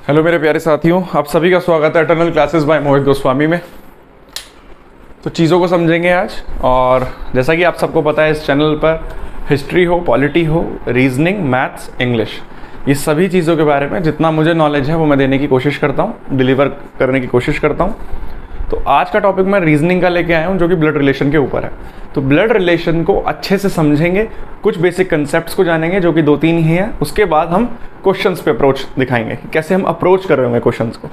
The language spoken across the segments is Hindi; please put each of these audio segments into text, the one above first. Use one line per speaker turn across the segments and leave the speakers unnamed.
हेलो मेरे प्यारे साथियों, आप सभी का स्वागत है एटर्नल क्लासेस बाय मोहित गोस्वामी में। तो चीज़ों को समझेंगे आज। और जैसा कि आप सबको पता है, इस चैनल पर हिस्ट्री हो, पॉलिटी हो, रीजनिंग, मैथ्स, इंग्लिश, ये सभी चीज़ों के बारे में जितना मुझे नॉलेज है वो मैं देने की कोशिश करता हूँ, डिलीवर करने की कोशिश करता हूँ। तो आज का टॉपिक मैं रीजनिंग का लेके आया हूँ, जो कि ब्लड रिलेशन के ऊपर है। तो ब्लड रिलेशन को अच्छे से समझेंगे, कुछ बेसिक कंसेप्ट्स को जानेंगे जो कि 2-3 ही हैं। उसके बाद हम क्वेश्चंस पे अप्रोच दिखाएंगे, कैसे हम अप्रोच कर रहे होंगे क्वेश्चंस को।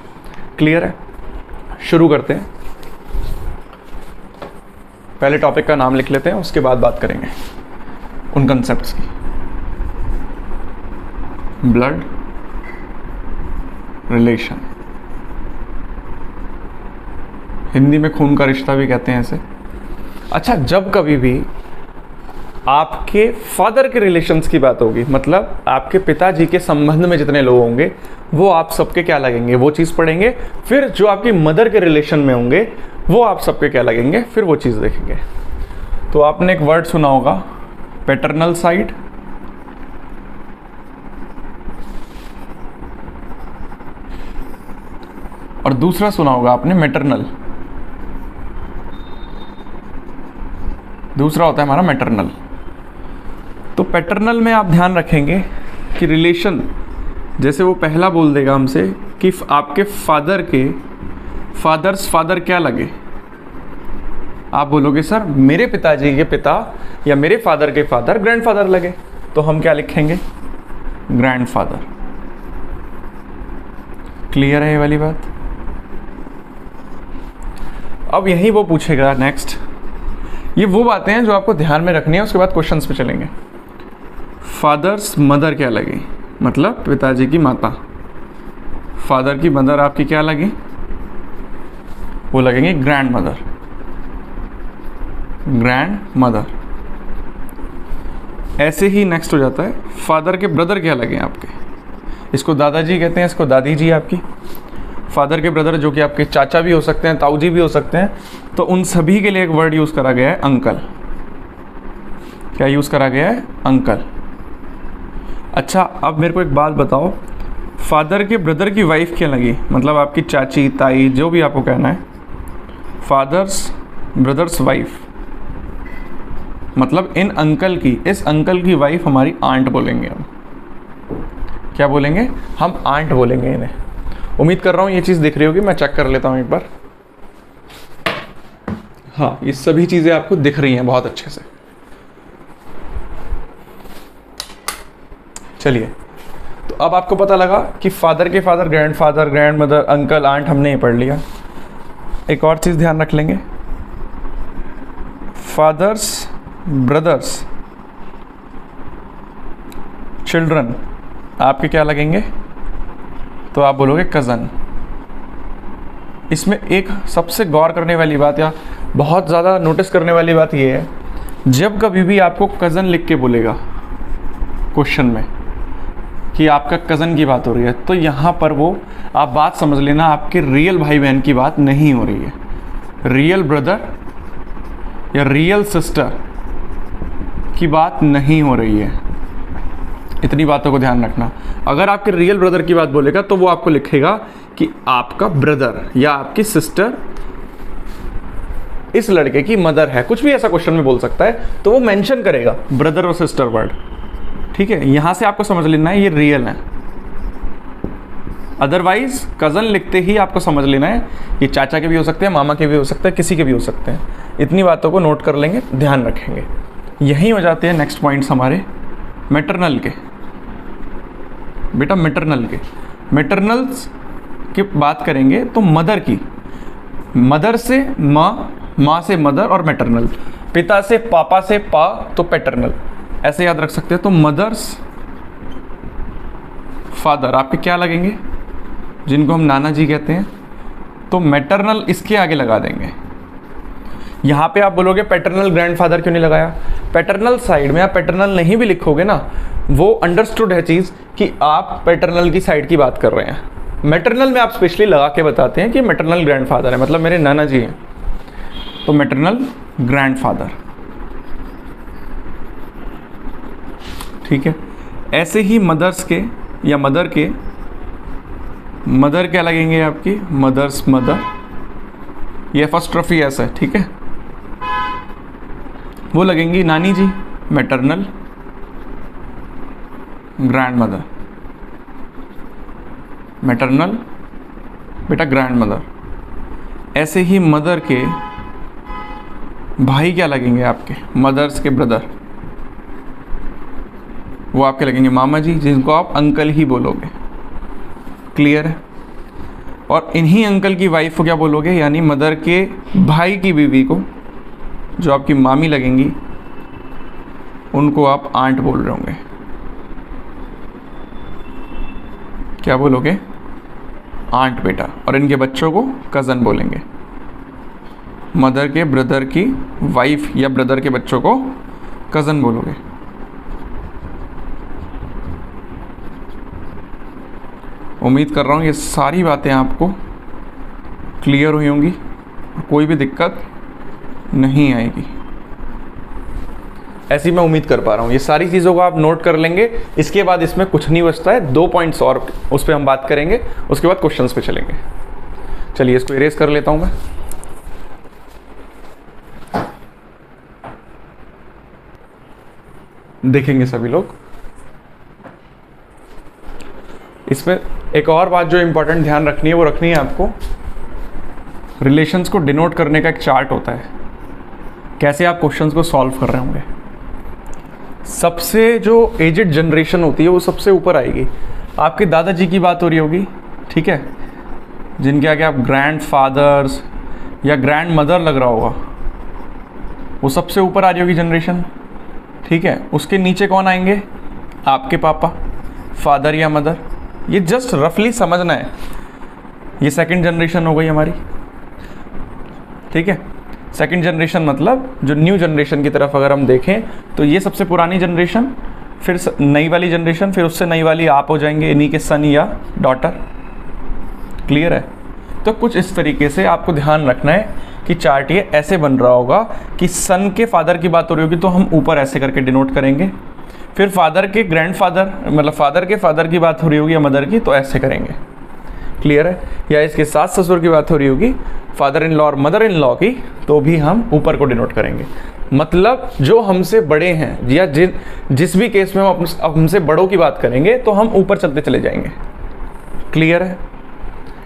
क्लियर है? शुरू करते हैं। पहले टॉपिक का नाम लिख लेते हैं, उसके बाद बात करेंगे उन कंसेप्ट्स की। ब्लड रिलेशन, हिंदी में खून का रिश्ता भी कहते हैं इसे। अच्छा, जब कभी भी आपके फादर के रिलेशंस की बात होगी, मतलब आपके पिताजी के संबंध में जितने लोग होंगे वो आप सबके क्या लगेंगे, वो चीज़ पढ़ेंगे। फिर जो आपकी मदर के रिलेशन में होंगे वो आप सबके क्या लगेंगे, फिर वो चीज़ देखेंगे। तो आपने एक वर्ड सुना होगा, पैटर्नल साइड, और दूसरा सुना होगा आपने मैटरनल। दूसरा होता है हमारा मैटरनल। तो पैटर्नल में आप ध्यान रखेंगे कि रिलेशन, जैसे वो पहला बोल देगा हमसे कि आपके फादर के फादर क्या लगे, आप बोलोगे सर मेरे पिताजी के पिता या मेरे फादर के फादर ग्रैंडफादर लगे, तो हम क्या लिखेंगे, ग्रैंडफादर। क्लियर है ये वाली बात? अब यही वो पूछेगा नेक्स्ट। ये वो बातें हैं जो आपको ध्यान में रखनी है, उसके बाद क्वेश्चंस पे चलेंगे। फादर्स मदर क्या लगी, मतलब पिताजी की माता। फादर की मदर आपकी क्या लगी, वो लगेंगे ग्रैंड मदर। Grand mother. ऐसे ही नेक्स्ट हो जाता है, फादर के ब्रदर क्या लगे आपके, इसको दादाजी कहते हैं, इसको दादी जी आपकी। फादर के ब्रदर जो कि आपके चाचा भी हो सकते हैं, ताऊ जी भी हो सकते हैं, तो उन सभी के लिए एक वर्ड यूज़ करा गया है, अंकल। क्या यूज़ करा गया है, अंकल। अच्छा, अब मेरे को एक बात बताओ, फादर के ब्रदर की वाइफ क्या लगी, मतलब आपकी चाची, ताई, जो भी आपको कहना है। फादर्स ब्रदर्स वाइफ, मतलब इन अंकल की, इस अंकल की वाइफ हमारी आंट बोलेंगे हम। क्या बोलेंगे हम, आंट बोलेंगे इन्हें। उम्मीद कर रहा हूँ ये चीज़ दिख रही होगी, मैं चेक कर लेता हूँ एक बार। हाँ, ये सभी चीज़ें आपको दिख रही हैं बहुत अच्छे से। चलिए, तो अब आपको पता लगा कि फादर के father grandfather, grandmother, uncle, aunt हमने ये पढ़ लिया। एक और चीज़ ध्यान रख लेंगे, फादर्स ब्रदर्स चिल्ड्रन आपके क्या लगेंगे, तो आप बोलोगे कज़न। इसमें एक सबसे गौर करने वाली बात या बहुत ज़्यादा नोटिस करने वाली बात यह है, जब कभी भी आपको कज़न लिख के बोलेगा क्वेश्चन में कि आपका कज़न की बात हो रही है, तो यहाँ पर वो आप बात समझ लेना, आपके रियल भाई बहन की बात नहीं हो रही है। रियल ब्रदर या रियल सिस्टर की बात नहीं हो रही है। इतनी बातों को ध्यान रखना। अगर आपके रियल ब्रदर की बात बोलेगा तो वो आपको लिखेगा कि आपका ब्रदर या आपकी सिस्टर इस लड़के की मदर है, कुछ भी ऐसा क्वेश्चन में बोल सकता है, तो वो मेंशन करेगा ब्रदर और सिस्टर वर्ड। ठीक है, यहां से आपको समझ लेना है ये रियल है। अदरवाइज कज़न लिखते ही आपको समझ लेना है ये चाचा के भी हो सकते हैं, मामा के भी हो सकते हैं, किसी के भी हो सकते हैं। इतनी बातों को नोट कर लेंगे, ध्यान रखेंगे। यहीं हो जाते हैं नेक्स्ट पॉइंट्स हमारे मैटरनल के। बेटा मैटरनल के, मैटरनल्स की बात करेंगे तो मदर की, मदर से माँ, माँ से मदर, और मैटरनल, पिता से पापा से पा, तो पैटर्नल। ऐसे याद रख सकते हैं। तो मदर्स फादर आपके क्या लगेंगे, जिनको हम नाना जी कहते हैं, तो मैटरनल इसके आगे लगा देंगे। यहाँ पे आप बोलोगे पैटर्नल ग्रैंडफादर क्यों नहीं लगाया। पैटर्नल साइड में आप पैटर्नल नहीं भी लिखोगे ना, वो अंडरस्टूड है चीज़ कि आप पैटर्नल की साइड की बात कर रहे हैं। मैटरनल में आप स्पेशली लगा के बताते हैं कि मैटरनल ग्रैंडफादर है, मतलब मेरे नाना जी हैं, तो मैटरनल ग्रैंडफादर। ठीक है, ऐसे ही मदर्स के या मदर के मदर क्या लगेंगे आपकी, मदर्स मदर, ये फर्स्ट एस है, ठीक है। वो लगेंगी नानी जी, मैटरनल, ग्रैंड मदर, मैटरनल बेटा ग्रैंड मदर। ऐसे ही मदर के भाई क्या लगेंगे आपके, मदर्स के ब्रदर, वो आपके लगेंगे मामा जी, जिनको आप अंकल ही बोलोगे। क्लियर है। और इन्हीं अंकल की वाइफ को क्या बोलोगे, यानी मदर के भाई की बीवी को, जो आपकी मामी लगेंगी, उनको आप आंट बोल रहे होंगे। क्या बोलोगे, आंट बेटा। और इनके बच्चों को कज़न बोलेंगे। मदर के ब्रदर की वाइफ या ब्रदर के बच्चों को कज़न बोलोगे। उम्मीद कर रहा हूँ ये सारी बातें आपको क्लियर हुई होंगी, कोई भी दिक्कत नहीं आएगी, ऐसी मैं उम्मीद कर पा रहा हूँ। ये सारी चीज़ों को आप नोट कर लेंगे। इसके बाद इसमें कुछ नहीं बचता है, 2 पॉइंट्स और उस पर हम बात करेंगे, उसके बाद क्वेश्चंस पे चलेंगे। चलिए इसको इरेज कर लेता हूँ मैं। देखेंगे सभी लोग। इसमें एक और बात जो इंपॉर्टेंट ध्यान रखनी है, वो रखनी है आपको, रिलेशंस को डिनोट करने का एक चार्ट होता है, कैसे आप क्वेश्चंस को सॉल्व कर रहे होंगे। सबसे जो एजेड जनरेशन होती है वो सबसे ऊपर आएगी। आपके दादाजी की बात हो रही होगी, ठीक है, जिनके आगे आप ग्रैंड फादर्स या ग्रैंड मदर लग रहा होगा, वो सबसे ऊपर आ रही होगी जनरेशन, ठीक है। उसके नीचे कौन आएंगे, आपके पापा, फादर या मदर। ये जस्ट रफली समझना है। ये सेकंड जनरेशन हो गई हमारी, ठीक है। सेकंड जनरेशन मतलब जो न्यू जनरेशन की तरफ अगर हम देखें तो ये सबसे पुरानी जनरेशन, फिर नई वाली जनरेशन, फिर उससे नई वाली आप हो जाएंगे, इन्हीं के सन या डॉटर। क्लियर है। तो कुछ इस तरीके से आपको ध्यान रखना है कि चार्ट ये ऐसे बन रहा होगा कि सन के फादर की बात हो रही होगी तो हम ऊपर ऐसे करके डिनोट करेंगे, फिर फादर के ग्रैंडफादर मतलब फादर के फादर की बात हो रही होगी या मदर की, तो ऐसे करेंगे। क्लियर है। या इसके सास ससुर की बात हो रही होगी, फादर इन लॉ और मदर इन लॉ की, तो भी हम ऊपर को डिनोट करेंगे। मतलब जो हमसे बड़े हैं या जिस भी केस में हम हमसे बड़ों की बात करेंगे तो हम ऊपर चलते चले जाएंगे। क्लियर है।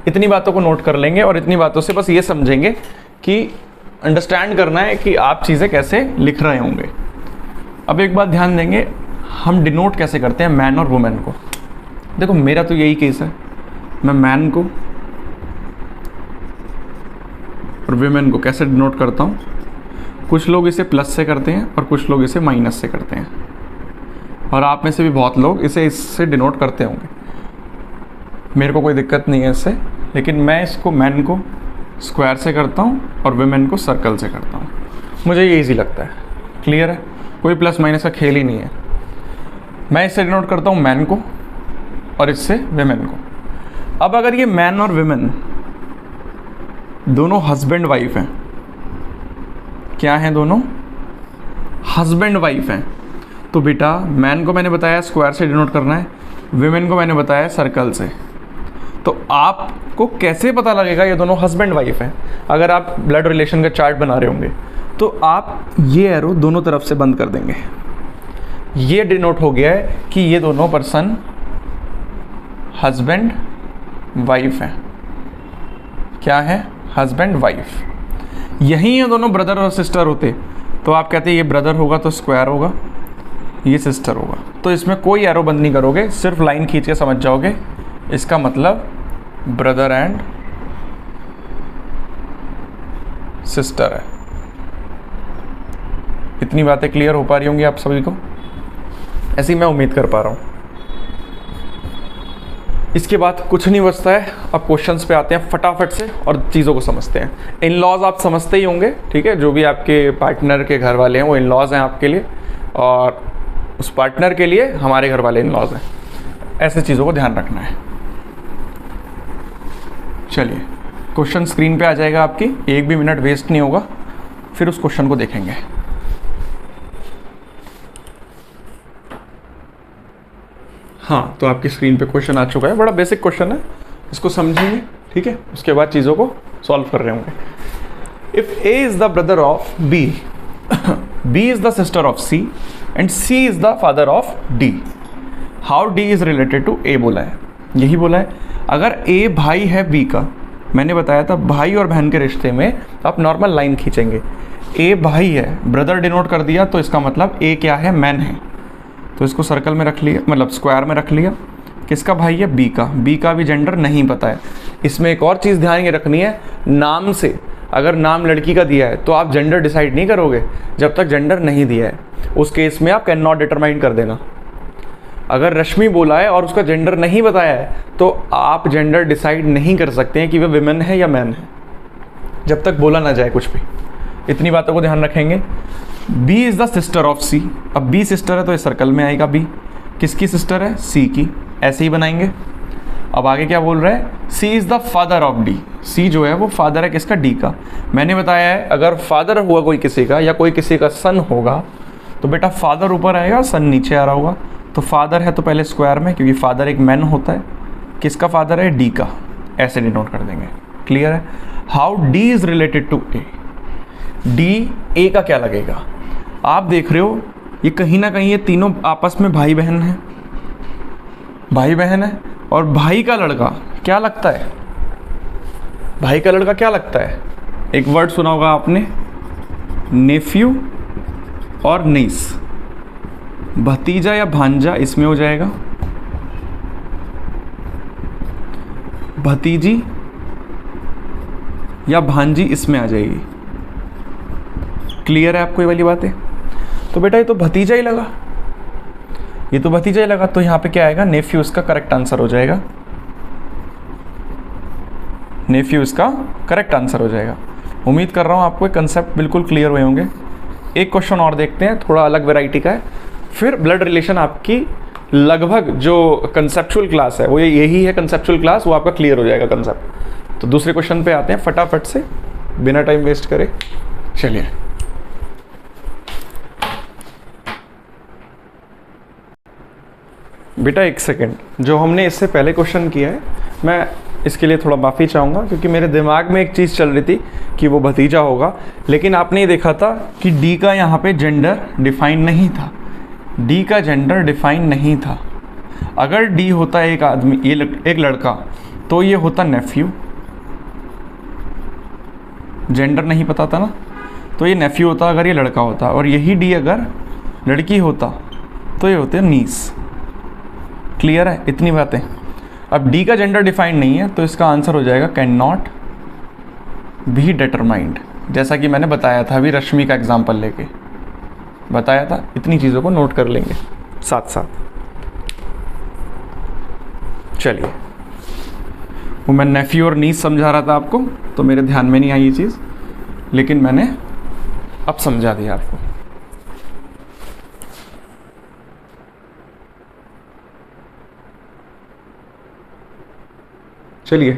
इतनी बातों को नोट कर लेंगे और इतनी बातों से बस ये समझेंगे कि अंडरस्टैंड करना है कि आप चीज़ें कैसे लिख रहे होंगे। अब एक बात ध्यान देंगे, हम डिनोट कैसे करते हैं मैन और वुमेन को। देखो मेरा तो यही केस है, मैं मैन को और वुमेन को कैसे डिनोट करता हूँ। कुछ लोग इसे प्लस से करते हैं और कुछ लोग इसे माइनस से करते हैं, और आप में से भी बहुत लोग इसे इससे डिनोट करते होंगे। मेरे को कोई दिक्कत नहीं है इससे, लेकिन मैं इसको मैन को स्क्वायर से करता हूँ और वुमेन को सर्कल से करता हूँ। मुझे ये इजी लगता है। क्लियर है। कोई प्लस माइनस का खेल ही नहीं है। मैं इससे डिनोट करता हूँ मैन को और इससे वुमेन को। अब अगर ये मैन और वुमेन दोनों हस्बैंड वाइफ हैं, क्या हैं दोनों, हस्बैंड वाइफ हैं, तो बेटा मैन को मैंने बताया स्क्वायर से डिनोट करना है, वुमेन को मैंने बताया सर्कल से। तो आपको कैसे पता लगेगा ये दोनों हस्बैंड वाइफ हैं? अगर आप ब्लड रिलेशन का चार्ट बना रहे होंगे तो आप ये एरो दोनों तरफ से बंद कर देंगे। ये डिनोट हो गया है कि ये दोनों पर्सन हस्बैंड वाइफ हैं। क्या है, हस्बैंड वाइफ। यही ये दोनों ब्रदर और सिस्टर होते तो आप कहते ये ब्रदर होगा तो स्क्वायर होगा, ये सिस्टर होगा। तो इसमें कोई एरो बंद नहीं करोगे, सिर्फ लाइन खींच के समझ जाओगे इसका मतलब ब्रदर एंड सिस्टर है। इतनी बातें क्लियर हो पा रही होंगी आप सभी को, ऐसी मैं उम्मीद कर पा रहा हूँ। इसके बाद कुछ नहीं बचता है। अब क्वेश्चंस पे आते हैं फटाफट से और चीज़ों को समझते हैं। इन लॉज आप समझते ही होंगे, ठीक है। जो भी आपके पार्टनर के घर वाले हैं वो इन लॉज हैं आपके लिए, और उस पार्टनर के लिए हमारे घर वाले इन लॉज हैं। ऐसे चीज़ों को ध्यान रखना है। चलिए क्वेश्चन स्क्रीन पे आ जाएगा आपकी, एक भी मिनट वेस्ट नहीं होगा, फिर उस क्वेश्चन को देखेंगे। हाँ, तो आपकी स्क्रीन पे क्वेश्चन आ चुका है। बड़ा बेसिक क्वेश्चन है, इसको समझेंगे, ठीक है, उसके बाद चीज़ों को सॉल्व कर रहे होंगे। If A is the brother of B, B is the sister of C and C is the father of D, how D is related to A बोला है, यही बोला है। अगर ए भाई है बी का, मैंने बताया था भाई और बहन के रिश्ते में आप नॉर्मल लाइन खींचेंगे, ए भाई है, ब्रदर डिनोट कर दिया, तो इसका मतलब ए क्या है, मैन है, तो इसको सर्कल में रख लिया, मतलब स्क्वायर में रख लिया। किसका भाई है, बी का, बी का भी जेंडर नहीं पता है। इसमें एक और चीज़ ध्यान ये रखनी है, नाम से, अगर नाम लड़की का दिया है तो आप जेंडर डिसाइड नहीं करोगे जब तक जेंडर नहीं दिया है, उस केस में आप कैन नॉट डिटरमाइन कर देना। अगर रश्मि बोला है और उसका जेंडर नहीं बताया है तो आप जेंडर डिसाइड नहीं कर सकते हैं कि वह विमेन है या मैन है, जब तक बोला ना जाए कुछ भी। इतनी बातों को ध्यान रखेंगे। B is the sister of C, अब B सिस्टर है तो ये सर्कल में आएगा, B किसकी सिस्टर है, C की, ऐसे ही बनाएंगे। अब आगे क्या बोल रहा है, C is the father of D, C जो है वो फादर है किसका, D का। मैंने बताया है अगर फादर हुआ कोई किसी का या कोई किसी का सन होगा तो बेटा फादर ऊपर आएगा, सन नीचे आ रहा होगा। तो फादर है तो पहले स्क्वायर में, क्योंकि फादर एक मैन होता है, किसका फादर है, D का, ऐसे डिनोट कर देंगे। क्लियर है। How D is related to A, D A का क्या लगेगा, आप देख रहे हो ये कहीं ना कहीं ये तीनों आपस में भाई बहन है, भाई बहन है, और भाई का लड़का क्या लगता है, भाई का लड़का क्या लगता है, एक वर्ड सुना होगा आपने, नेफ्यू और नीस, भतीजा या भांजा इसमें हो जाएगा, भतीजी या भांजी इसमें आ जाएगी। क्लियर है आपको ये वाली बातें। तो बेटा ये तो भतीजा ही लगा, ये तो भतीजा ही लगा, तो यहाँ पे क्या आएगा, नेफ्यू इसका करेक्ट आंसर हो जाएगा, नेफ्यू इसका करेक्ट आंसर हो जाएगा। उम्मीद कर रहा हूँ आपको कंसेप्ट बिल्कुल क्लियर हुए होंगे। एक क्वेश्चन और देखते हैं, थोड़ा अलग वैरायटी का है, फिर ब्लड रिलेशन आपकी लगभग जो कंसेप्चुअल क्लास है वो यही है, कंसेप्चुअल क्लास, वो आपका क्लियर हो जाएगा कंसेप्ट। तो दूसरे क्वेश्चन पे आते हैं फटाफट से, बिना टाइम वेस्ट करे। चलिए बेटा एक सेकेंड, जो हमने इससे पहले क्वेश्चन किया है मैं इसके लिए थोड़ा माफ़ी चाहूँगा, क्योंकि मेरे दिमाग में एक चीज़ चल रही थी कि वो भतीजा होगा, लेकिन आपने ये देखा था कि डी का यहाँ पे जेंडर डिफाइन नहीं था, डी का जेंडर डिफाइन नहीं था। अगर डी होता है एक आदमी, ये एक लड़का, तो ये होता नेफ्यू, जेंडर नहीं पता था ना, तो ये नेफ्यू होता अगर ये लड़का होता, और यही डी अगर लड़की होता तो ये होते नीस। क्लियर है इतनी बातें। अब डी का जेंडर डिफाइंड नहीं है तो इसका आंसर हो जाएगा कैन नॉट बी डिटरमाइंड, जैसा कि मैंने बताया था अभी रश्मि का एग्जांपल लेके बताया था। इतनी चीज़ों को नोट कर लेंगे साथ साथ। चलिए, वो मैं नेफ्यू और नीस समझा रहा था आपको, तो मेरे ध्यान में नहीं आई ये चीज़, लेकिन मैंने अब समझा दिया आपको। चलिए,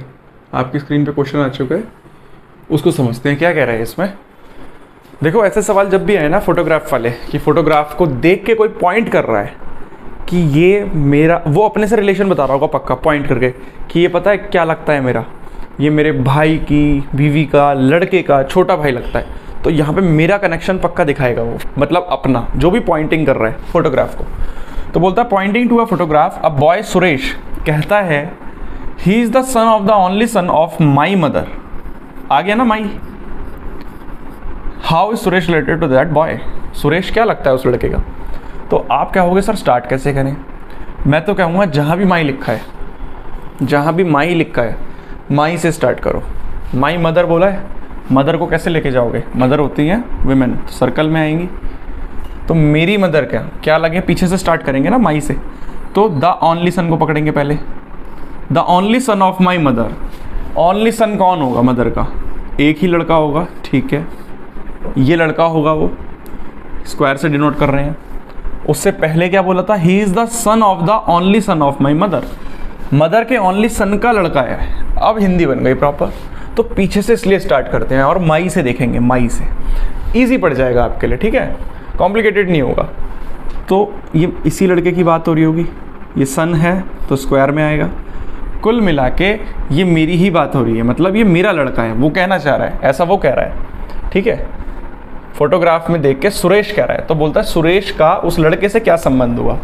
आपकी स्क्रीन पे क्वेश्चन आ चुका है, उसको समझते हैं क्या कह रहा है इसमें। देखो ऐसे सवाल जब भी आए ना फोटोग्राफ वाले, कि फोटोग्राफ को देख के कोई पॉइंट कर रहा है कि ये मेरा, वो अपने से रिलेशन बता रहा होगा पक्का पॉइंट करके कि ये पता है क्या लगता है मेरा, ये मेरे भाई की बीवी का, लड़के का छोटा भाई लगता है, तो यहाँ पे मेरा कनेक्शन पक्का दिखाएगा वो, मतलब अपना जो भी पॉइंटिंग कर रहा है फोटोग्राफ को। तो बोलता है pointing to a photograph, a boy Suresh कहता है he is the son of the only son of my mother. आ गया ना माई। How is Suresh related to that boy, Suresh क्या लगता है उस लड़के का। तो आप क्या होगे, सर स्टार्ट कैसे करें। मैं तो कहूँगा जहाँ भी माई लिखा है, जहाँ भी माई लिखा है माई से स्टार्ट करो। माई मदर बोला है, मदर को कैसे लेके जाओगे, मदर होती है विमेन, सर्कल में आएंगी। तो मेरी मदर क्या लगे, पीछे से स्टार्ट करेंगे ना माई से, तो द ओनली सन को पकड़ेंगे पहले, the only son of my mother. Only son कौन होगा मदर का, एक ही लड़का होगा, ठीक है, ये लड़का होगा, वो स्क्वायर से डिनोट कर रहे हैं। उससे पहले क्या बोला था, ही is the son of the only son of my mother, mother के ओनली सन का लड़का है। अब हिंदी बन गई प्रॉपर, तो पीछे से इसलिए स्टार्ट करते हैं और माई से देखेंगे, माई से ईजी पड़ जाएगा आपके लिए, ठीक है, कॉम्प्लिकेटेड नहीं होगा। तो ये इसी लड़के की बात हो रही होगी, ये सन है तो स्क्वायर में आएगा, कुल मिला के ये मेरी ही बात हो रही है, मतलब ये मेरा लड़का है, वो कहना चाह रहा है, ऐसा वो कह रहा है, ठीक है। फोटोग्राफ में देख के सुरेश कह रहा है, तो बोलता है सुरेश का उस लड़के से क्या संबंध हुआ।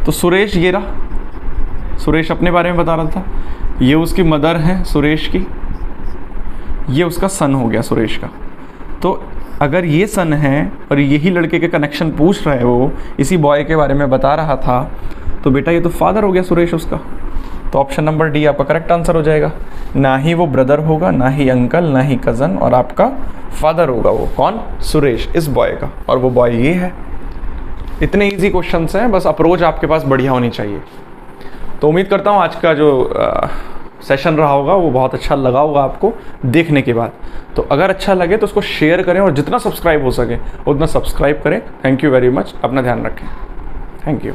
तो सुरेश ये रहा, सुरेश अपने बारे में बता रहा था, ये उसकी मदर है सुरेश की, ये उसका सन हो गया सुरेश का। तो अगर ये सन है और यही लड़के के कनेक्शन पूछ रहा है, वो इसी बॉय के बारे में बता रहा था, तो बेटा ये तो फादर हो गया सुरेश उसका। तो ऑप्शन नंबर डी आपका करेक्ट आंसर हो जाएगा। ना ही वो ब्रदर होगा, ना ही अंकल, ना ही कज़न, और आपका फादर होगा वो कौन, सुरेश, इस बॉय का, और वो बॉय ये है। इतने इजी क्वेश्चंस हैं, बस अप्रोच आपके पास बढ़िया होनी चाहिए। तो उम्मीद करता हूँ आज का जो सेशन रहा होगा वो बहुत अच्छा लगा होगा आपको देखने के बाद। तो अगर अच्छा लगे तो उसको शेयर करें और जितना सब्सक्राइब हो सके उतना सब्सक्राइब करें। थैंक यू वेरी मच, अपना ध्यान रखें। Thank you.